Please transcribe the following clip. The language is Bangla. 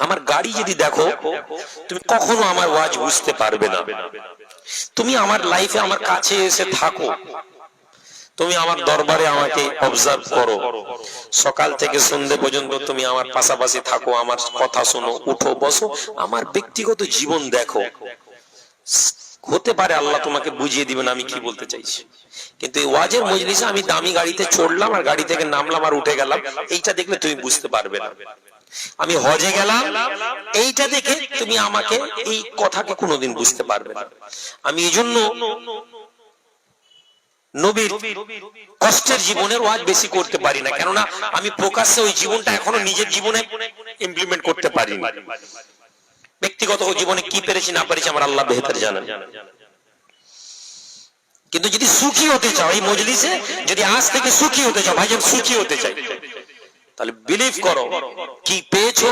আমার গাড়ি যদি দেখো, তুমি কখনো আমার ওয়াজ বুঝতে পারবে না। তুমি আমার লাইফে আমার কাছে এসে থাকো, তুমি আমার দরবারে আমাকে অবজার্ভ করো, সকাল থেকে সন্ধ্যে পর্যন্ত তুমি আমার পাশাপাশি থাকো, আমার কথা শোনো, উঠো বসো, আমার ব্যক্তিগত জীবন দেখো, হতে পারে আল্লাহ তোমাকে বুঝিয়ে দিবেন আমি কি বলতে চাইছি। কিন্তু এই ওয়াজের মজলিসে আমি দামি গাড়িতে চড়লাম আর গাড়ি থেকে নামলাম আর উঠে গেলাম, এইটা দেখলে তুমি বুঝতে পারবে না। আমি হজে গেলাম, এইটা দেখে তুমি আমাকে এই কথাকে কোনোদিন বুঝতে পারবে না। আমি এই জন্য নবীর কষ্টের জীবনের ওয়াজ বেশি করতে পারি না, কেননা আমি প্রকাশ্যে ওই জীবনটা এখনো নিজের জীবনে ইমপ্লিমেন্ট করতে পারিনি। ব্যক্তিগত জীবনে কি পেরেছি না পেরেছি আমার আল্লাহ বেহতর জানেন। কিন্তু যদি সুখী হতে চাও এই মজলিসে, যদি আজ থেকে সুখী হতে চাও, ভাইজান সুখী হতে চাই, তাহলে বিলিভ করো কি পেয়েছো